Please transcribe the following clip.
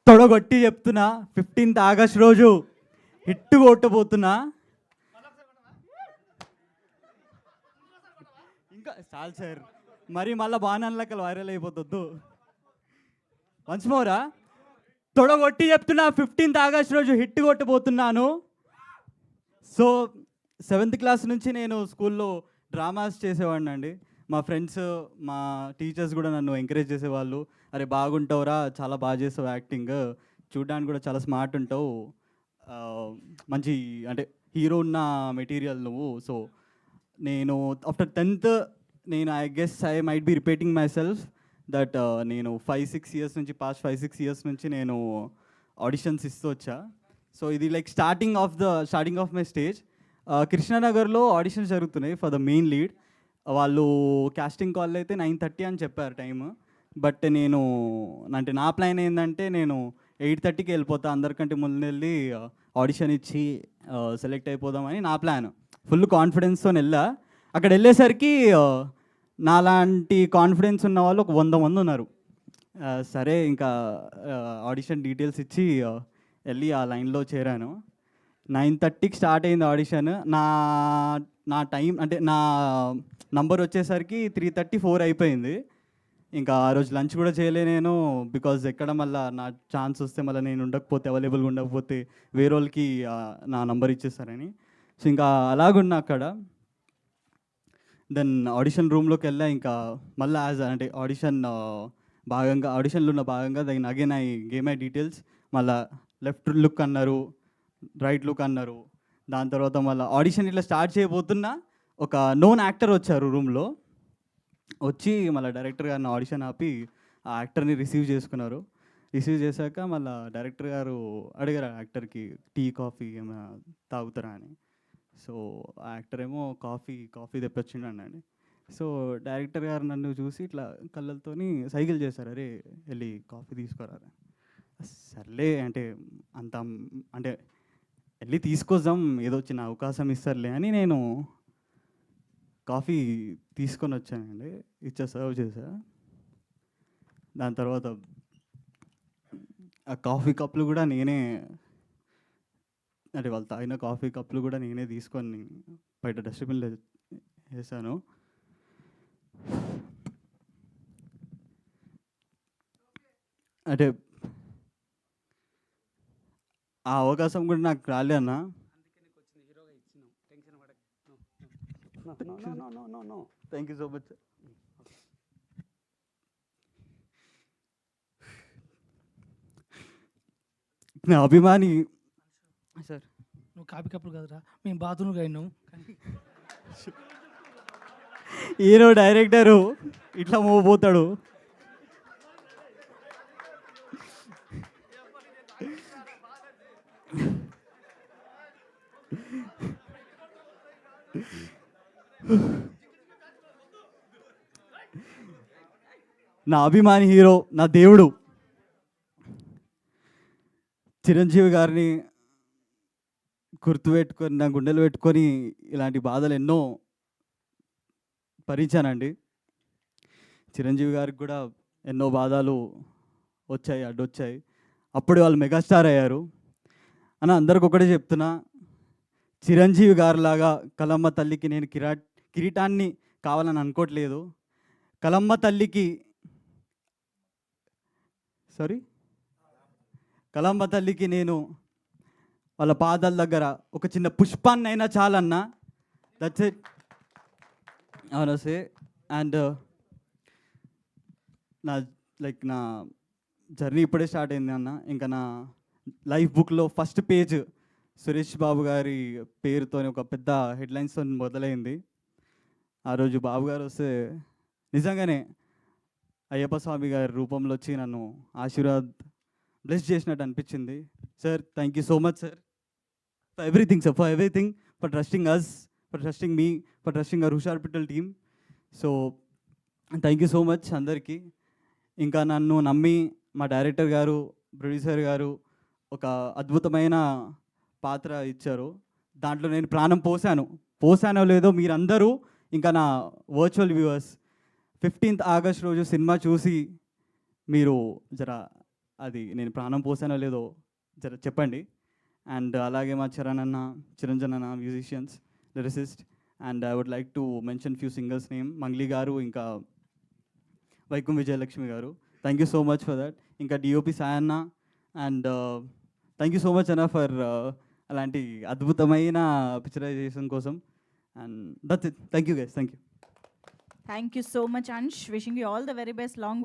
తొడగొట్టి చెప్తున్నా 15th August రోజు hit కొట్టబోతున్నా. ఇంకా చాలు సార్, మరి మళ్ళీ బాణాలకి వైరల్ అయిపోతుంది. వన్స్ మోరా, తొడగొట్టి చెప్తున్నా 15th ఆగస్ట్ రోజు హిట్ కొట్టబోతున్నాను. సో 7th క్లాస్ నుంచి నేను స్కూల్లో డ్రామాస్ చేసేవాడిని అండి. మా ఫ్రెండ్స్, మా టీచర్స్ కూడా నన్ను ఎంకరేజ్ చేసేవాళ్ళు. అరే బాగుంటావురా, చాలా బాగా చేసావు యాక్టింగ్, చూడడానికి కూడా చాలా స్మార్ట్ ఉంటావు, మంచి అంటే హీరో ఉన్న మెటీరియల్ నువ్వు. సో నేను ఆఫ్టర్ 10th నేను I guess I might be repeating my self that నేను 5-6 ఇయర్స్ నుంచి పాస్ట్ 5-6 ఇయర్స్ నుంచి నేను ఆడిషన్స్ ఇస్తూ వచ్చా. సో ఇది like starting of my stage. కృష్ణానగర్లో ఆడిషన్స్ జరుగుతున్నాయి ఫర్ ద మెయిన్ లీడ్. వాళ్ళు కాస్టింగ్ కాల్ అయితే 9:30 అని చెప్పారు టైము. బట్ నేను అంటే నా ప్లాన్ ఏంటంటే నేను 8:30కి వెళ్ళిపోతా, అందరికంటే ముందు వెళ్ళి ఆడిషన్ ఇచ్చి సెలెక్ట్ అయిపోదామని నా ప్లాన్. ఫుల్ కాన్ఫిడెన్స్తో వెళ్ళా. అక్కడ వెళ్ళేసరికి నాలాంటి కాన్ఫిడెన్స్ ఉన్న వాళ్ళు ఒక 100 మంది ఉన్నారు. సరే ఇంకా ఆడిషన్ డీటెయిల్స్ ఇచ్చి వెళ్ళి ఆ లైన్లో చేరాను. 9:30కి స్టార్ట్ అయింది ఆడిషన్. నా టైం అంటే నా నంబర్ వచ్చేసరికి 3:34 అయిపోయింది. ఇంకా ఆ రోజు లంచ్ కూడా చేయలే నేను, బికాజ్ ఎక్కడ మళ్ళీ నా ఛాన్స్ వస్తే మళ్ళీ నేను ఉండకపోతే, అవైలబుల్గా ఉండకపోతే వేరే వాళ్ళకి నా నంబర్ ఇచ్చేస్తారని. సో ఇంకా అలాగున్నా అక్కడ. దెన్ ఆడిషన్ రూమ్లోకి వెళ్ళా. ఇంకా మళ్ళీ అంటే ఆడిషన్లో ఉన్న భాగంగా then again I game my details. మళ్ళీ లెఫ్ట్ లుక్ అన్నారు, రైట్ లుక్ అన్నారు. దాని తర్వాత మళ్ళీ ఆడిషన్ ఇట్లా స్టార్ట్ చేయబోతున్నా ఒక నోన్ యాక్టర్ వచ్చారు రూమ్లో. వచ్చి మళ్ళీ డైరెక్టర్ గారిని ఆడిషన్ ఆపి ఆ యాక్టర్ని రిసీవ్ చేసుకున్నారు. రిసీవ్ చేశాక మళ్ళీ డైరెక్టర్ గారు అడిగారు ఆ యాక్టర్కి టీ కాఫీ ఏమైనా తాగుతారా అని. సో ఆ యాక్టర్ ఏమో కాఫీ తెప్పొచ్చిండు అన్నాడు. సో డైరెక్టర్ గారు నన్ను చూసి ఇట్లా కళ్ళతోని సైకిల్ చేశారు, అరే వెళ్ళి కాఫీ తీసుకురారా. సర్లే అంటే అంటే వెళ్ళి తీసుకొద్దాం, ఏదో చిన్న అవకాశం ఇస్తారులే అని నేను కాఫీ తీసుకొని వచ్చానండి. సర్వ్ చేశా. దాని తర్వాత ఆ కాఫీ కప్పులు కూడా నేనే, అంటే వాళ్ళు తాగిన కాఫీ కప్పులు కూడా నేనే తీసుకొని బయట డస్ట్బిన్లో వేసాను. అంటే ఆ అవకాశం కూడా నాకు రాలే అన్న. Thank you so much. నా అభిమాని సార్, నువ్వు కాపీ కప్పులు కదరా, మేము బాత్రూమ్కి అయినాం. హీరో డైరెక్టరు ఇట్లా పోతాడు. నా అభిమాని హీరో, నా దేవుడు చిరంజీవి గారిని గుర్తుపెట్టుకొని నా గుండెలు పెట్టుకొని ఇలాంటి బాధలు ఎన్నో భరించానండి. చిరంజీవి గారికి కూడా ఎన్నో బాధలు వచ్చాయి, అడ్డొచ్చాయి. అప్పుడు వాళ్ళు మెగాస్టార్ అయ్యారు. అని అందరికి ఒకటే చెప్తున్నా, చిరంజీవి గారిలాగా కలమ్మ తల్లికి నేను కిరీటాన్ని కావాలని అనుకోవట్లేదు. కలమ్మ తల్లికి నేను వాళ్ళ పాదాల దగ్గర ఒక చిన్న పుష్పాన్ని అయినా చాలన్నా. That's it. అవునా సే. అండ్ నా జర్నీ ఇప్పుడే స్టార్ట్ అయింది అన్న. ఇంకా నా లైఫ్ బుక్లో ఫస్ట్ పేజ్ సురేష్ బాబు గారి పేరుతో ఒక పెద్ద హెడ్లైన్స్తో మొదలైంది. ఆ రోజు బాబు గారు వస్తే నిజంగానే అయ్యప్ప స్వామి గారి రూపంలో వచ్చి నన్ను బ్లెస్ చేసినట్టు అనిపించింది. Sir, thank you so much sir for everything sir, for trusting us, for trusting me, for trusting our Hushaar Pittal team. So thank you so much అందరికీ. ఇంకా నన్ను నమ్మి మా డైరెక్టర్ గారు, ప్రొడ్యూసర్ గారు ఒక అద్భుతమైన పాత్ర ఇచ్చారు. దాంట్లో నేను ప్రాణం పోసానో లేదో మీరందరూ, ఇంకా నా వర్చువల్ వ్యూవర్స్ 15th ఆగస్ట్ రోజు సినిమా చూసి మీరు జర అది నేను ప్రాణం పోసానో లేదో జర చెప్పండి. అండ్ అలాగే మా చిరంజన్ అన్న musicians, lyricist. And I would like to mention few singers name, Mangli గారు, ఇంకా వైకుం విజయలక్ష్మి గారు. Thank you so much for that. ఇంకా DOP Sayanna. And thank you so much అన్న ఫర్ అలాంటి అద్భుతమైన పిక్చరైజేషన్ కోసం. And that's it. Thank you guys. Thank you. Thank you so much, Ansh. Wishing you all the very best. Long